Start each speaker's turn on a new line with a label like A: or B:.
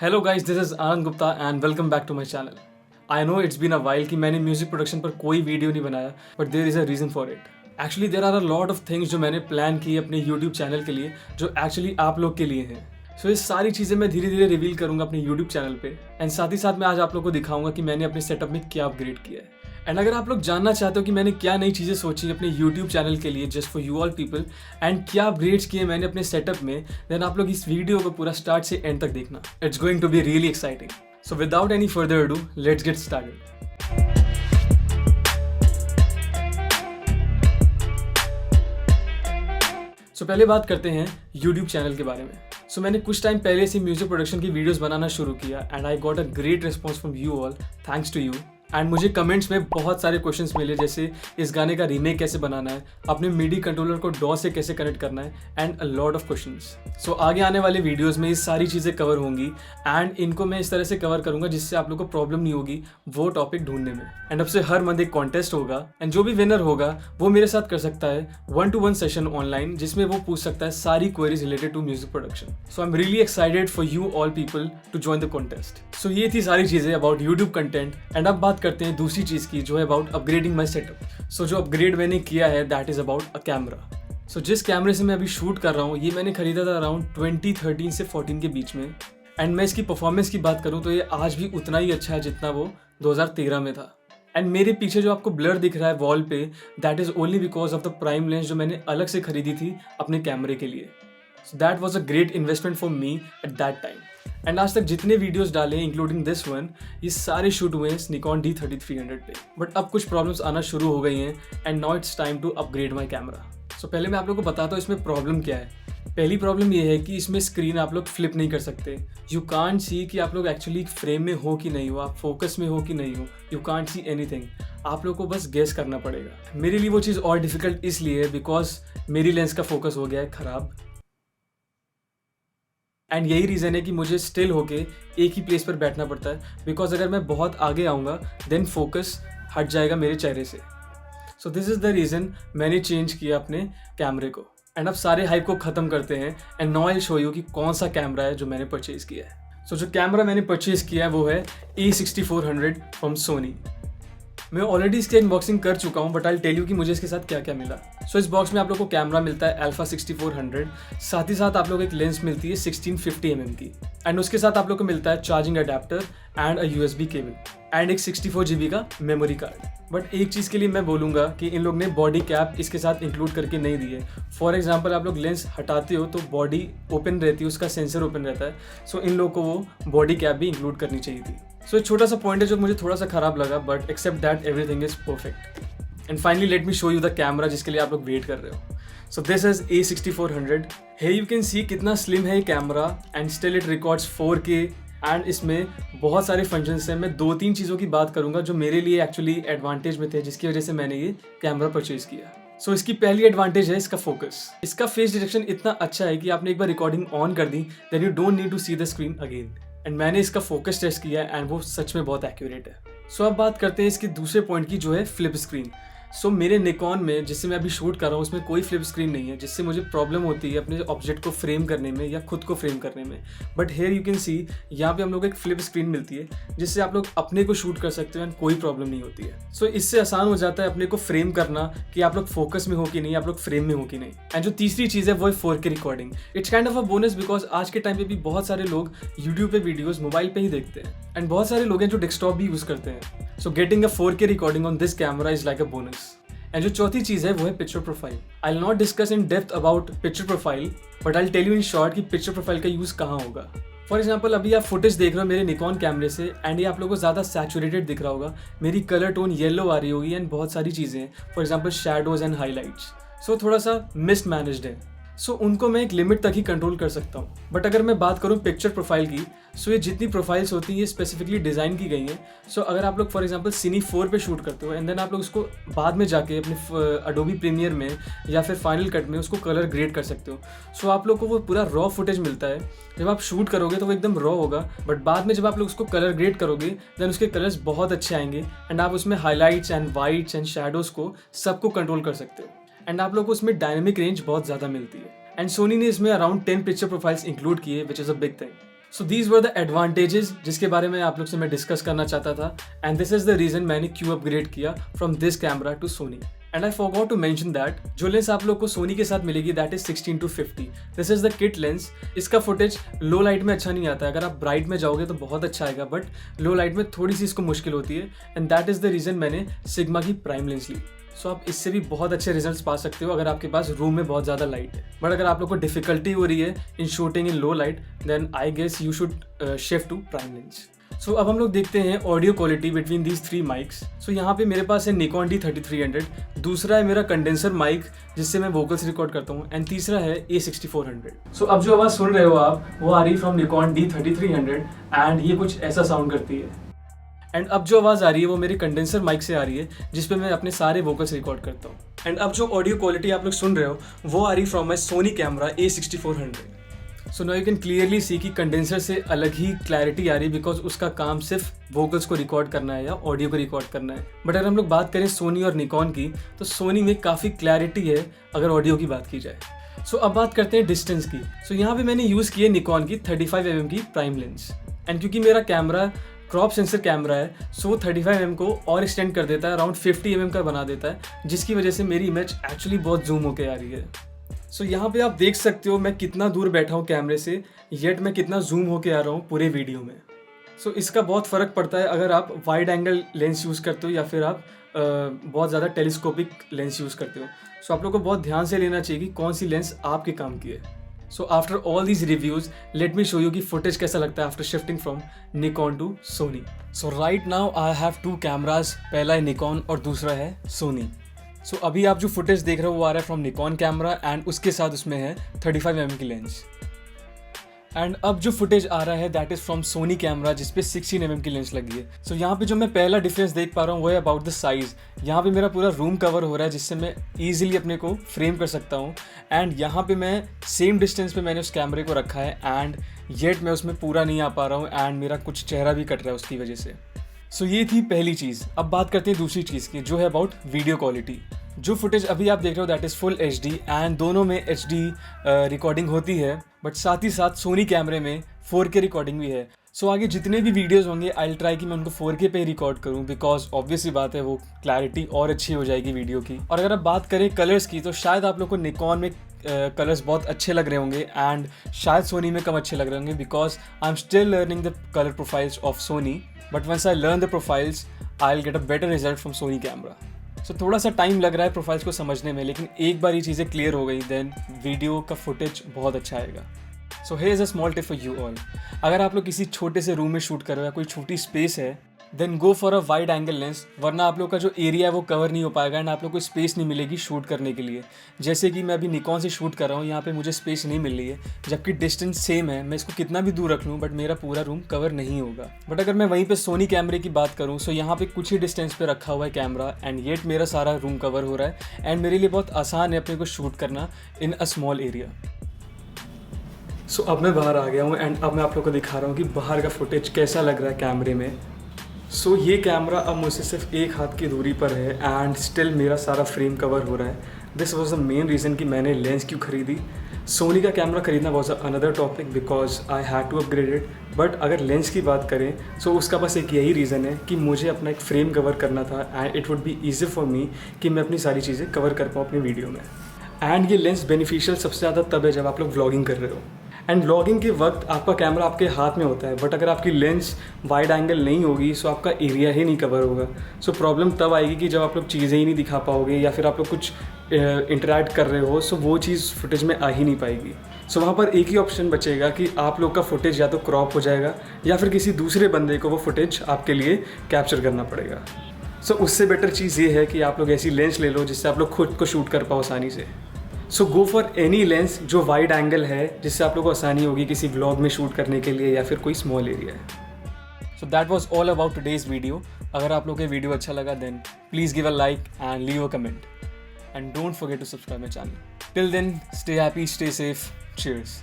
A: Hello guys, this is Anand Gupta and welcome back to my channel. I know it's been a while कि मैंने music production पर कोई video नहीं बनाया, but there is a reason for it. Actually there are a lot of things जो मैंने plan की अपने यूट्यूब चैनल के लिए, जो एक्चुअली आप लोग के लिए हैं। सो ये सारी चीज़ें मैं धीरे धीरे रिवील करूंगा अपने यूट्यूब चैनल पे, एंड साथ ही साथ मैं आज आप लोग को दिखाऊंगा कि मैंने अपने सेटअप में क्या अपग्रेड किया है। एंड अगर आप लोग जानना चाहते हो कि मैंने क्या नई चीज़ें सोची अपने यूट्यूब चैनल के लिए just for you all people, and क्या अपग्रेड्स किए मैंने अपने सेटअप में, देन आप लोग इस वीडियो को पूरा स्टार्ट से एंड तक देखना। It's going to be really exciting. So without any further ado, let's get started. So पहले बात करते हैं यूट्यूब चैनल के बारे में। सो मैंने कुछ टाइम पहले से म्यूजिक प्रोडक्शन की वीडियोस बनाना शुरू किया and I got a great response from you all, thanks to you. And मुझे कमेंट्स में बहुत सारे क्वेश्चंस मिले, जैसे इस गाने का रीमेक कैसे बनाना है, अपने मिडी कंट्रोलर को डॉ से कैसे कनेक्ट करना है, and a lot of questions. So आगे आने वाले वीडियोस में ये सारी चीज़ें कवर होंगी एंड इनको मैं इस तरह से कवर करूंगा जिससे आप लोग को प्रॉब्लम नहीं होगी वो टॉपिक ढूंढने में। एंड अब से हर मंथ एक कॉन्टेस्ट होगा एंड जो भी विनर होगा वो मेरे साथ कर सकता है 1-to-1 सेशन ऑनलाइन, जिसमें वो पूछ सकता है सारी queries related to music production. So I am really excited for you all people to join the contest. So ये थी सारी चीज़ें अबाउट यूट्यूब कंटेंट। एंड अब बात करते हैं दूसरी चीज़ की, जो है about upgrading my setup. So जो अपग्रेड मैंने किया है that is about a camera. So जिस कैमरे से मैं अभी शूट कर रहा हूँ ये मैंने खरीदा था अराउंड 2013 से 14 के बीच में। एंड मैं इसकी परफॉर्मेंस की बात करूँ तो ये आज भी उतना ही अच्छा है जितना वो 2013 में था। एंड मेरे पीछे जो आपको ब्लर दिख रहा है वॉल पे, that is only because of the prime lens जो मैंने अलग से खरीदी थी अपने कैमरे के लिए। सो that was a great investment for me at that time. And आज तक जितने वीडियोस डाले इंक्लूडिंग दिस वन, ये सारे शूट हुए हैं निकॉन D3300 पे। बट अब कुछ प्रॉब्लम्स आना शुरू हो गई हैं and now it's time to upgrade my camera. So पहले मैं आप लोगों को बताता हूँ इसमें प्रॉब्लम क्या है। पहली प्रॉब्लम ये है कि इसमें स्क्रीन आप लोग फ्लिप नहीं कर सकते। यू कांट सी कि आप लोग एक्चुअली फ्रेम में हो कि नहीं हो, आप फोकस में हो कि नहीं हो। यू कांट सी एनीथिंग, आप लोग को बस गेस करना पड़ेगा। मेरे लिए वो चीज़ और डिफिकल्ट इसलिए है बिकॉज मेरी लेंस का फोकस हो गया है ख़राब। एंड यही रीज़न है कि मुझे स्टिल होके एक ही प्लेस पर बैठना पड़ता है, बिकॉज अगर मैं बहुत आगे आऊँगा देन फोकस हट जाएगा मेरे चेहरे से। So this is the reason मैंने चेंज किया अपने कैमरे को। एंड अब सारे हाइप को ख़त्म करते हैं and now I show you कि कौन सा कैमरा है जो मैंने परचेज़ किया है। सो जो कैमरा मैंने परचेज़ किया है वो है A6400 फ्रॉम सोनी। मैं ऑलरेडी इसकी अनबॉक्सिंग कर चुका हूँ, बट आई टेल यू कि मुझे इसके साथ क्या क्या मिला। सो इस बॉक्स में आप लोग को कैमरा मिलता है अल्फा 6400, साथ ही साथ आप लोग एक लेंस मिलती है 1650 mm की, एंड उसके साथ आप लोग को मिलता है charging adapter and a USB cable and एक 64 GB का मेमोरी कार्ड। बट एक चीज़ के लिए मैं बोलूँगा कि इन लोग ने बॉडी कैप इसके साथ इंक्लूड करके नहीं दी है। फॉर एग्जाम्पल आप लोग लेंस हटाते हो तो बॉडी ओपन रहती है, उसका सेंसर ओपन रहता है। सो इन लोग को वो बॉडी कैप भी इंक्लूड करनी चाहिए थी। सो एक छोटा सा पॉइंट है जो मुझे थोड़ा सा खराब लगा, but except that everything is perfect. And finally let me show you the camera जिसके लिए आप लोग वेट कर रहे हो। So this is A6400। Hey you can see कितना स्लिम है ये camera and still it records 4K and इसमें बहुत सारे फंक्शंस हैं। मैं 2-3 चीज़ों की बात करूंगा जो मेरे लिए एक्चुअली एडवांटेज में थे, जिसकी वजह से मैंने ये कैमरा परचेज किया। सो इसकी पहली एडवांटेज है इसका फोकस। इसका फेस डिटेक्शन इतना अच्छा है कि आपने एक बार रिकॉर्डिंग ऑन कर दी then you don't need to see the screen again. And मैंने इसका फोकस टेस्ट किया एंड वो सच में बहुत एक्यूरेट है। सो अब बात करते हैं इसके दूसरे पॉइंट की, जो है फ्लिप स्क्रीन। सो मेरे निकॉन में जिससे मैं अभी शूट कर रहा हूँ उसमें कोई फ्लिप स्क्रीन नहीं है, जिससे मुझे प्रॉब्लम होती है अपने ऑब्जेक्ट को फ्रेम करने में या खुद को फ्रेम करने में। बट हेयर यू कैन सी यहाँ पे हम लोग एक फ्लिप स्क्रीन मिलती है जिससे आप लोग अपने को शूट कर सकते हो एंड कोई प्रॉब्लम नहीं होती है। सो इससे आसान हो जाता है अपने को फ्रेम करना कि आप लोग फोकस में हो कि नहीं, आप लोग फ्रेम में हो कि नहीं। एंड जो तीसरी चीज़ है वो है 4K recording. It's kind of a bonus because आज के टाइम पे भी बहुत सारे लोग यूट्यूब पे वीडियोस मोबाइल पे ही देखते हैं एंड बहुत सारे लोग हैं जो डेस्कटॉप भी यूज़ करते हैं। So getting a 4K recording on this camera is like a bonus. And जो चौथी चीज़ है वो है picture profile. I will not discuss in depth about picture profile, but I will tell you in short कि picture profile का use कहाँ होगा। फॉर एग्जाम्पल अभी आप फुटेज देख रहे हो मेरे निकॉन कैमरे से एंड ये आप लोगों को ज़्यादा सैचुरेटेड दिख रहा होगा, मेरी कलर टोन येलो आ रही होगी एंड बहुत सारी चीज़ें हैं, for example shadows and highlights. So थोड़ा सा मिस मैनेज्ड है। सो उनको मैं एक लिमिट तक ही कंट्रोल कर सकता हूँ। बट अगर मैं बात करूँ पिक्चर प्रोफाइल की, सो ये जितनी प्रोफाइल्स होती हैं ये स्पेसिफिकली डिज़ाइन की गई हैं। सो अगर आप लोग फॉर एग्जांपल सिनी 4 पे शूट करते हो एंड देन आप लोग उसको बाद में जाके अपने अडोबी प्रीमियर में या फिर फाइनल कट में उसको कलर ग्रेड कर सकते हो। सो आप लोग को वो पूरा रॉ फुटेज मिलता है। जब आप शूट करोगे तो वो एकदम रॉ होगा, बट बाद में जब आप लोग उसको कलर ग्रेड करोगे देन उसके कलर्स बहुत अच्छे आएंगे एंड आप उसमें highlights and whites and shadows को सबको कंट्रोल कर सकते हो एंड आप लोग को उसमें डायनेमिक रेंज बहुत ज़्यादा मिलती है। एंड सोनी ने इसमें अराउंड 10 पिक्चर प्रोफाइल्स इंक्लूड किए, which is a big thing. So these were the advantages जिसके बारे में आप लोग से मैं डिस्कस करना चाहता था, and this is the reason मैंने क्यों अपग्रेड किया from this camera to Sony. And I forgot to mention that जो लेंस आप लोग को सोनी के साथ मिलेगी that is 16-50। This is the kit lens. इसका फुटेज लो लाइट में अच्छा नहीं आता है, अगर आप ब्राइट में जाओगे तो बहुत अच्छा आएगा, बट लो लाइट में थोड़ी सी इसको मुश्किल होती है, and that is the reason मैंने सिग्मा की प्राइम लेंस ली। सो आप इससे भी बहुत अच्छे रिजल्ट्स पा सकते हो अगर आपके पास रूम में बहुत ज़्यादा लाइट है। बट अगर आप लोग को डिफिकल्टी हो रही है in shooting in low light, then I guess you should shift to prime lens. So अब हम लोग देखते हैं audio quality between these 3 mics. So यहाँ पे मेरे पास है निकॉन D3300, दूसरा है मेरा कंडेंसर माइक जिससे मैं वोकल्स रिकॉर्ड करता हूँ, एंड तीसरा है A6400। सो अब जो आवाज़ सुन रहे हो आप वो आ रही फ्रॉम निकॉन D3300, एंड ये कुछ ऐसा साउंड करती है। एंड अब जो आवाज़ आ रही है वो मेरे कंडेंसर माइक से आ रही है जिसपे मैं अपने सारे वोकल्स रिकॉर्ड करता हूँ। एंड अब जो ऑडियो क्वालिटी आप लोग सुन रहे हो वो आ रही from my Soni camera A6400। So now you can clearly see कि कंडेंसर से अलग ही क्लैरिटी आ रही है बिकॉज उसका काम सिर्फ वोकल्स को रिकॉर्ड करना है या ऑडियो को रिकॉर्ड करना है। बट अगर हम लोग बात करें सोनी और निकॉन की, तो सोनी में काफ़ी क्लैरिटी है अगर ऑडियो की बात की जाए। सो अब बात करते हैं डिस्टेंस की। सो यहाँ पे मैंने यूज़ की है निकॉन की 35mm की प्राइम लेंस, एंड क्योंकि मेरा कैमरा क्रॉप सेंसर कैमरा है सो 35mm को और एक्सटेंड कर देता है, अराउंड 50mm का बना देता है, जिसकी वजह से मेरी इमेज एक्चुअली बहुत जूम होके आ रही है। सो यहाँ पे आप देख सकते हो मैं कितना दूर बैठा हूँ कैमरे से, येट मैं कितना जूम होके आ रहा हूँ पूरे वीडियो में। सो इसका बहुत फ़र्क पड़ता है अगर आप वाइड एंगल लेंस यूज़ करते हो या फिर आप बहुत ज़्यादा टेलीस्कोपिक लेंस यूज़ करते हो। सो आप लोग को बहुत ध्यान से लेना चाहिए कि कौन सी लेंस आपके काम की है। So after all these reviews let me show you कि फुटेज कैसा लगता है after shifting from Nikon to Sony. So right now I have 2 cameras, पहला है निकॉन और दूसरा है सोनी। सो अभी आप जो फुटेज देख रहे हो वो आ रहा है फ्रॉम निकॉन कैमरा, एंड उसके साथ उसमें है 35mm की लेंस। एंड अब जो फुटेज आ रहा है that is from Sony camera जिसपे 16mm की लेंस लगी है। सो यहाँ पे जो मैं पहला डिफरेंस देख पा रहा हूँ वो है अबाउट द साइज़। यहाँ पे मेरा पूरा रूम कवर हो रहा है जिससे मैं ईजिली अपने को फ्रेम कर सकता हूँ, एंड यहाँ पे मैं सेम डिस्टेंस पे मैंने उस कैमरे को रखा है, एंड येट मैं उसमें पूरा नहीं आ पा रहा हूँ, एंड मेरा कुछ चेहरा भी कट रहा है उसकी वजह से। सो ये थी पहली चीज़। अब बात करते हैं दूसरी चीज़ की जो है अबाउट वीडियो क्वालिटी। जो फुटेज अभी आप देख रहे हो that is full HD, and दोनों में HD रिकॉर्डिंग होती है, बट साथ ही साथ सोनी कैमरे में 4K रिकॉर्डिंग भी है। सो आगे जितने भी वीडियोस होंगे आई ट्राई कि मैं उनको 4K पे ही रिकॉर्ड करूं, बिकॉज ऑब्वियस सी बात है वो क्लैरिटी और अच्छी हो जाएगी वीडियो की। और अगर आप बात करें कलर्स की तो शायद आप लोग को निकॉन में कलर्स बहुत अच्छे लग रहे होंगे, एंड शायद सोनी में कम अच्छे लग रहे होंगे, because I am still learning the colour profiles of Sony, but once I learn the profiles I will get a better result from Sony camera. So थोड़ा सा टाइम लग रहा है प्रोफाइल्स को समझने में, लेकिन एक बार ये चीज़ें क्लियर हो गई देन वीडियो का फुटेज बहुत अच्छा आएगा। So here is a small tip for you all. अगर आप लोग किसी छोटे से रूम में शूट कर रहे हो या कोई छोटी स्पेस है, then go for a wide angle lens, वरना आप लोग का जो एरिया है वो कवर नहीं हो पाएगा, एंड आप लोग को स्पेस नहीं मिलेगी शूट करने के लिए। जैसे कि मैं अभी निकॉन से शूट कर रहा हूँ, यहाँ पे मुझे स्पेस नहीं मिल रही है, जबकि डिस्टेंस सेम है, मैं इसको कितना भी दूर रख लूँ बट मेरा पूरा रूम कवर नहीं होगा। बट अगर मैं वहीं पे सोनी कैमरे की बात करूँ, सो यहाँ पे कुछ ही डिस्टेंस पे रखा हुआ है कैमरा, एंड येट मेरा सारा रूम कवर हो रहा है, एंड मेरे लिए बहुत आसान है अपने को शूट करना इन अ स्मॉल एरिया। सो अब मैं बाहर आ गया हूँ, एंड अब मैं आप लोग को दिखा रहा हूँ कि बाहर का फुटेज कैसा लग रहा है कैमरे में। सो ये कैमरा अब मुझसे सिर्फ 1 हाथ की दूरी पर है, एंड स्टिल मेरा सारा फ्रेम कवर हो रहा है। This was the main reason कि मैंने लेंस क्यों खरीदी। सोनी का कैमरा खरीदना was another topic because I had to upgrade it, but अगर लेंस की बात करें सो उसका बस एक यही रीज़न है कि मुझे अपना एक फ्रेम कवर करना था, and it would be easy for me कि मैं अपनी सारी चीज़ें कवर कर पाऊँ अपनी वीडियो में। एंड ये लेंस बेनिफिशियल सबसे ज़्यादा तब है जब आप लोग व्लॉगिंग कर रहे हो, एंड व्लॉगिंग के वक्त आपका कैमरा आपके हाथ में होता है, बट अगर आपकी लेंस वाइड एंगल नहीं होगी सो आपका एरिया ही नहीं कवर होगा। सो प्रॉब्लम तब आएगी कि जब आप लोग चीज़ें ही नहीं दिखा पाओगे या फिर आप लोग कुछ इंटरैक्ट कर रहे हो, सो वो चीज़ फुटेज में आ ही नहीं पाएगी। सो वहाँ पर एक ही ऑप्शन बचेगा कि आप लोग का फुटेज या तो क्रॉप हो जाएगा या फिर किसी दूसरे बंदे को वो फुटेज आपके लिए कैप्चर करना पड़ेगा। सो उससे बेटर चीज़ ये है कि आप लोग ऐसी लेंस ले लो जिससे आप लोग खुद को शूट कर पाओ आसानी से। सो गो फॉर एनी लेंस जो वाइड एंगल है, जिससे आप लोग को आसानी होगी किसी व्लॉग में शूट करने के लिए या फिर कोई स्मॉल एरिया है। So that was all about today's video. अगर आप लोग को वीडियो अच्छा लगा then please give a like and leave a comment, and don't forget to subscribe my channel. Till then stay happy, stay safe, cheers.